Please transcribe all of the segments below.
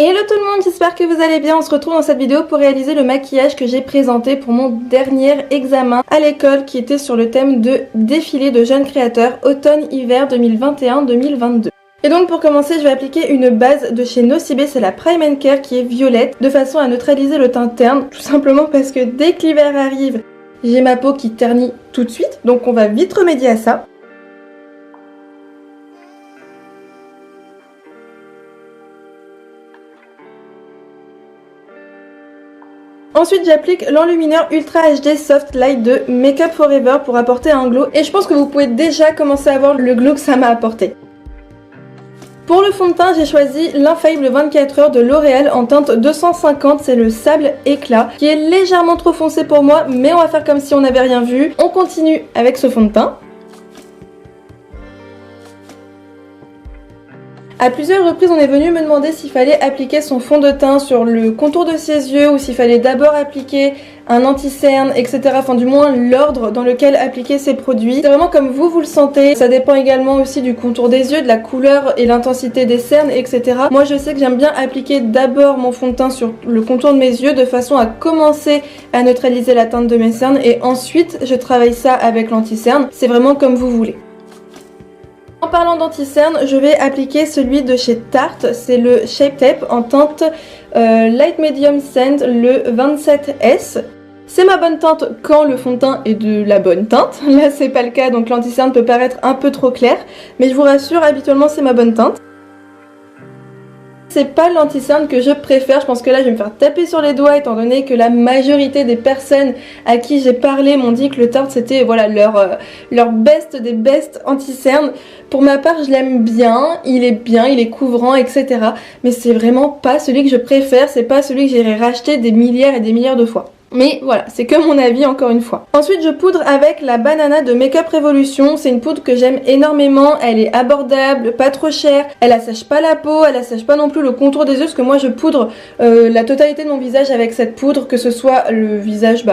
Hello tout le monde, j'espère que vous allez bien. On se retrouve dans cette vidéo pour réaliser le maquillage que j'ai présenté pour mon dernier examen à l'école qui était sur le thème de défilé de jeunes créateurs automne-hiver 2021-2022. Et donc pour commencer, je vais appliquer une base de chez Nocibé, c'est la Prime and Care qui est violette, de façon à neutraliser le teint terne, tout simplement parce que dès que l'hiver arrive, j'ai ma peau qui ternit tout de suite, donc on va vite remédier à ça. Ensuite j'applique l'enlumineur Ultra HD Soft Light de Make Up Forever pour apporter un glow et je pense que vous pouvez déjà commencer à voir le glow que ça m'a apporté. Pour le fond de teint, j'ai choisi l'Infaillible 24 heures de L'Oréal en teinte 250, c'est le sable éclat qui est légèrement trop foncé pour moi mais on va faire comme si on n'avait rien vu. On continue avec ce fond de teint. À plusieurs reprises, on est venu me demander s'il fallait appliquer son fond de teint sur le contour de ses yeux ou s'il fallait d'abord appliquer un anti-cerne, etc. Enfin, du moins, l'ordre dans lequel appliquer ces produits. C'est vraiment comme vous le sentez. Ça dépend également aussi du contour des yeux, de la couleur et l'intensité des cernes, etc. Moi, je sais que j'aime bien appliquer d'abord mon fond de teint sur le contour de mes yeux de façon à commencer à neutraliser la teinte de mes cernes et ensuite, je travaille ça avec l'anti-cerne. C'est vraiment comme vous voulez. En parlant d'anti-cerne, je vais appliquer celui de chez Tarte, c'est le Shape Tape en teinte Light Medium Sand, le 27S. C'est ma bonne teinte quand le fond de teint est de la bonne teinte. Là c'est pas le cas, donc l'anti-cerne peut paraître un peu trop clair, mais je vous rassure, habituellement c'est ma bonne teinte. C'est pas l'anti-cerne que je préfère, je pense que là je vais me faire taper sur les doigts étant donné que la majorité des personnes à qui j'ai parlé m'ont dit que le Tarte c'était voilà leur best des best anti-cerne. Pour ma part je l'aime bien, il est couvrant, etc. Mais c'est vraiment pas celui que je préfère, c'est pas celui que j'irai racheter des milliards et des milliards de fois. Mais voilà, c'est que mon avis encore une fois. Ensuite je poudre avec la Banana de Make Up Revolution. C'est une poudre que j'aime énormément, elle est abordable, pas trop chère, elle assèche pas la peau, elle assèche pas non plus le contour des yeux parce que moi je poudre la totalité de mon visage avec cette poudre, que ce soit le visage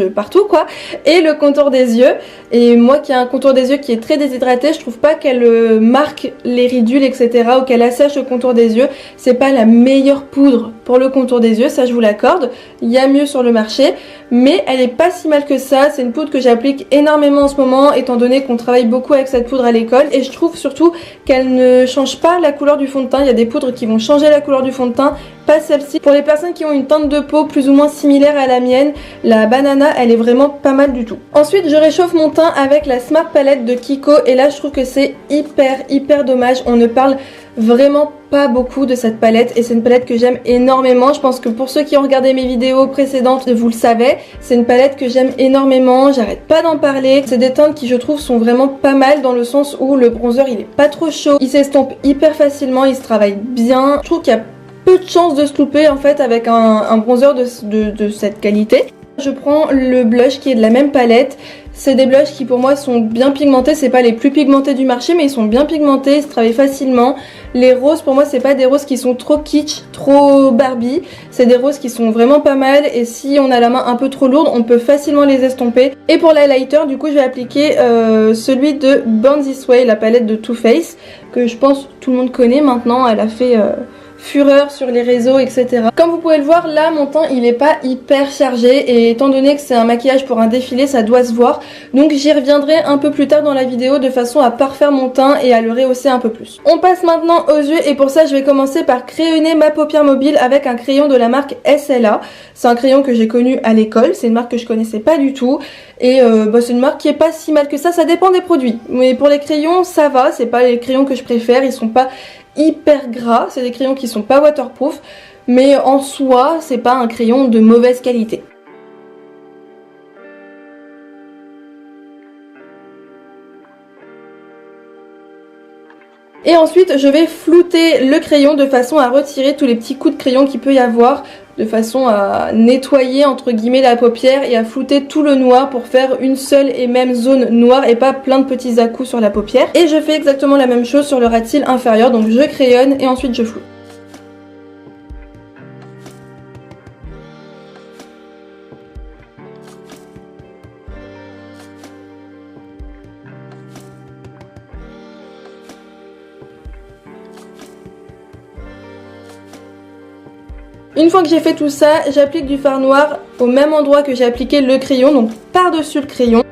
partout quoi, et le contour des yeux. Et moi qui ai un contour des yeux qui est très déshydraté, je trouve pas qu'elle marque les ridules etc. ou qu'elle assèche le contour des yeux. C'est pas la meilleure poudre pour le contour des yeux, ça je vous l'accorde. Il y a mieux sur le marché, mais elle est pas si mal que ça. C'est une poudre que j'applique énormément en ce moment étant donné qu'on travaille beaucoup avec cette poudre à l'école et je trouve surtout qu'elle ne change pas la couleur du fond de teint. Il y a des poudres qui vont changer la couleur du fond de teint, pas celle-ci. Pour les personnes qui ont une teinte de peau plus ou moins similaire à la mienne, la Banana elle est vraiment pas mal du tout. Ensuite je réchauffe mon teint avec la Smart Palette de Kiko et là je trouve que c'est hyper dommage, on ne parle vraiment pas beaucoup de cette palette et c'est une palette que j'aime énormément. Je pense que pour ceux qui ont regardé mes vidéos précédentes, vous le savez, c'est une palette que j'aime énormément, j'arrête pas d'en parler. C'est des teintes qui je trouve sont vraiment pas mal dans le sens où le bronzer il est pas trop chaud, il s'estompe hyper facilement, il se travaille bien. Je trouve qu'il y a peu de chances de se louper en fait avec un bronzer de cette qualité. Je prends le blush qui est de la même palette. C'est des blushs qui pour moi sont bien pigmentés, c'est pas les plus pigmentés du marché mais ils sont bien pigmentés, ils se travaillent facilement. Les roses pour moi c'est pas des roses qui sont trop kitsch, trop Barbie, c'est des roses qui sont vraiment pas mal et si on a la main un peu trop lourde on peut facilement les estomper. Et pour l'highlighter du coup je vais appliquer celui de Born This Way, la palette de Too Faced que je pense tout le monde connaît maintenant, elle a fait fureur sur les réseaux etc. Comme vous pouvez le voir là mon teint il est pas hyper chargé et étant donné que c'est un maquillage pour un défilé ça doit se voir, donc j'y reviendrai un peu plus tard dans la vidéo de façon à parfaire mon teint et à le rehausser un peu plus. On passe maintenant aux yeux et pour ça je vais commencer par crayonner ma paupière mobile avec un crayon de la marque SLA. C'est un crayon que j'ai connu à l'école, c'est une marque que je connaissais pas du tout et c'est une marque qui est pas si mal que ça dépend des produits, mais pour les crayons ça va, c'est pas les crayons que je préfère, ils sont pas hyper gras, c'est des crayons qui sont pas waterproof, mais en soi c'est pas un crayon de mauvaise qualité. Et ensuite je vais flouter le crayon de façon à retirer tous les petits coups de crayon qu'il peut y avoir, de façon à nettoyer entre guillemets la paupière et à flouter tout le noir pour faire une seule et même zone noire et pas plein de petits à-coups sur la paupière. Et je fais exactement la même chose sur le ras de cils inférieur, donc je crayonne et ensuite je floute. Une fois que j'ai fait tout ça, j'applique du fard noir au même endroit que j'ai appliqué le crayon, donc par-dessus le crayon.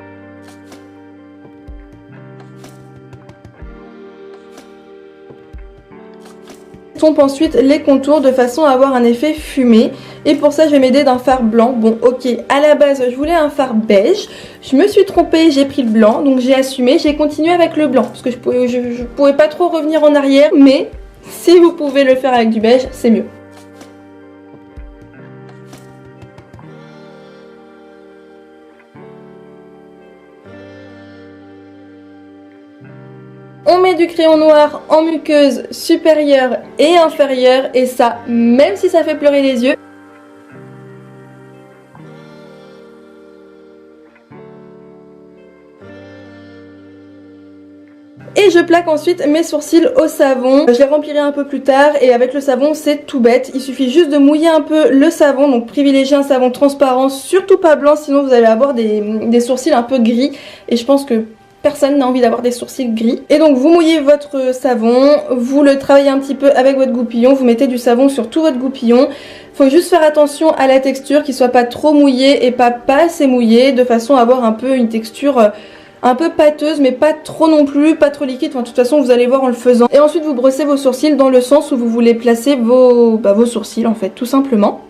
J'estompe ensuite les contours de façon à avoir un effet fumé. Et pour ça, je vais m'aider d'un fard blanc. Bon, ok, à la base, je voulais un fard beige. Je me suis trompée, j'ai pris le blanc, donc j'ai assumé. J'ai continué avec le blanc, parce que je pouvais pas trop revenir en arrière. Mais si vous pouvez le faire avec du beige, c'est mieux. On met du crayon noir en muqueuse supérieure et inférieure, et ça, même si ça fait pleurer les yeux. Et je plaque ensuite mes sourcils au savon. Je les remplirai un peu plus tard, et avec le savon c'est tout bête. Il suffit juste de mouiller un peu le savon, donc privilégiez un savon transparent, surtout pas blanc, sinon vous allez avoir des sourcils un peu gris. Et je pense que personne n'a envie d'avoir des sourcils gris. Et donc vous mouillez votre savon, vous le travaillez un petit peu avec votre goupillon, vous mettez du savon sur tout votre goupillon. Faut juste faire attention à la texture, qu'il soit pas trop mouillé et pas assez mouillé, de façon à avoir un peu une texture un peu pâteuse, mais pas trop non plus, pas trop liquide. Enfin, de toute façon vous allez voir en le faisant. Et ensuite vous brossez vos sourcils dans le sens où vous voulez placer vos sourcils en fait, tout simplement.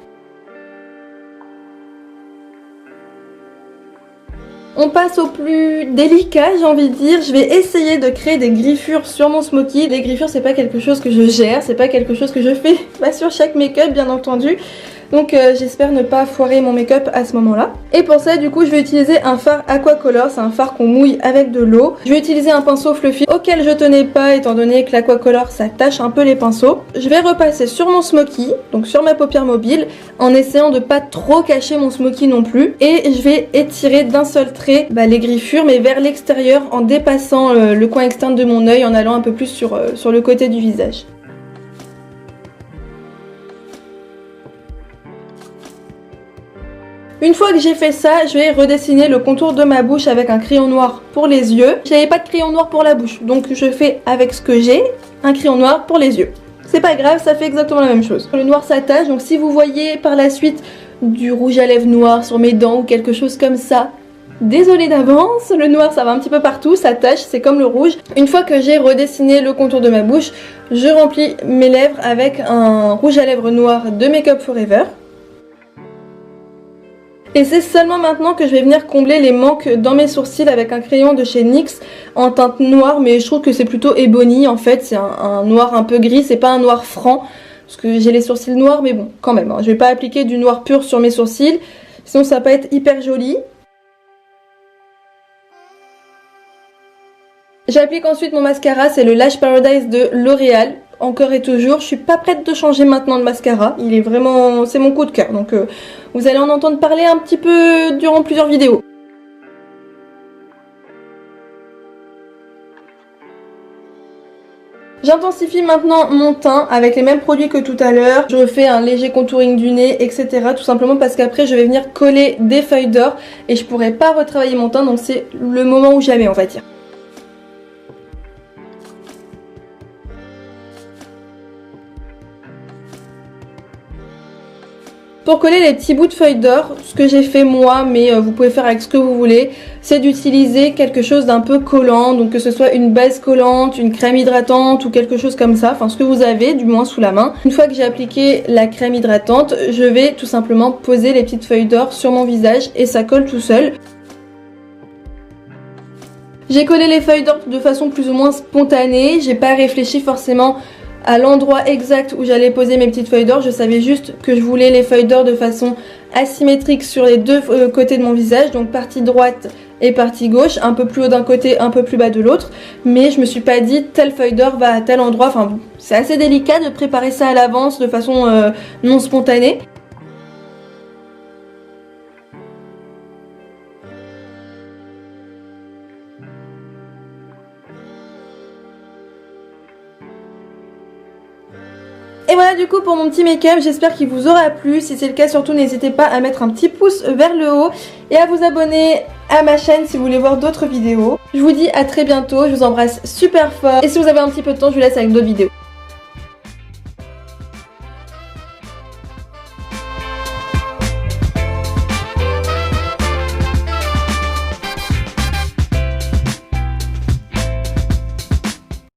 On passe au plus délicat, j'ai envie de dire. Je vais essayer de créer des griffures sur mon smoky. Les griffures, c'est pas quelque chose que je gère, c'est pas quelque chose que je fais sur chaque make-up, bien entendu. Donc j'espère ne pas foirer mon make-up à ce moment-là. Et pour ça, du coup, je vais utiliser un fard Aquacolor. C'est un fard qu'on mouille avec de l'eau. Je vais utiliser un pinceau fluffy auquel je tenais pas, étant donné que l'Aquacolor, ça tâche un peu les pinceaux. Je vais repasser sur mon smoky, donc sur ma paupière mobile, en essayant de pas trop cacher mon smoky non plus. Et je vais étirer d'un seul trait les griffures, mais vers l'extérieur, en dépassant le coin externe de mon œil, en allant un peu plus sur le côté du visage. Une fois que j'ai fait ça, je vais redessiner le contour de ma bouche avec un crayon noir pour les yeux. J'avais pas de crayon noir pour la bouche, donc je fais avec ce que j'ai, un crayon noir pour les yeux. C'est pas grave, ça fait exactement la même chose. Le noir s'attache, donc si vous voyez par la suite du rouge à lèvres noir sur mes dents ou quelque chose comme ça, désolée d'avance, le noir ça va un petit peu partout, ça tâche, c'est comme le rouge. Une fois que j'ai redessiné le contour de ma bouche, je remplis mes lèvres avec un rouge à lèvres noir de Make Up Forever. Et c'est seulement maintenant que je vais venir combler les manques dans mes sourcils avec un crayon de chez NYX en teinte noire, mais je trouve que c'est plutôt ebony en fait, c'est un noir un peu gris, c'est pas un noir franc, parce que j'ai les sourcils noirs, mais bon, quand même, hein, je vais pas appliquer du noir pur sur mes sourcils, sinon ça va pas être hyper joli. J'applique ensuite mon mascara, c'est le Lash Paradise de L'Oréal. Encore et toujours, je suis pas prête de changer maintenant de mascara. Il est vraiment, c'est mon coup de cœur. Donc vous allez en entendre parler un petit peu durant plusieurs vidéos. J'intensifie maintenant mon teint avec les mêmes produits que tout à l'heure. Je refais un léger contouring du nez, etc. Tout simplement parce qu'après je vais venir coller des feuilles d'or et je pourrai pas retravailler mon teint. Donc c'est le moment ou jamais, on va dire. Pour coller les petits bouts de feuilles d'or, ce que j'ai fait moi, mais vous pouvez faire avec ce que vous voulez, c'est d'utiliser quelque chose d'un peu collant, donc que ce soit une base collante, une crème hydratante ou quelque chose comme ça, enfin ce que vous avez du moins sous la main. Une fois que j'ai appliqué la crème hydratante, je vais tout simplement poser les petites feuilles d'or sur mon visage et ça colle tout seul. J'ai collé les feuilles d'or de façon plus ou moins spontanée, j'ai pas réfléchi forcément à l'endroit exact où j'allais poser mes petites feuilles d'or. Je savais juste que je voulais les feuilles d'or de façon asymétrique sur les deux côtés de mon visage, donc partie droite et partie gauche, un peu plus haut d'un côté, un peu plus bas de l'autre, mais je me suis pas dit telle feuille d'or va à tel endroit. Enfin c'est assez délicat de préparer ça à l'avance de façon non spontanée. Et voilà du coup pour mon petit make-up, j'espère qu'il vous aura plu. Si c'est le cas, surtout n'hésitez pas à mettre un petit pouce vers le haut et à vous abonner à ma chaîne si vous voulez voir d'autres vidéos. Je vous dis à très bientôt, je vous embrasse super fort et si vous avez un petit peu de temps, je vous laisse avec d'autres vidéos.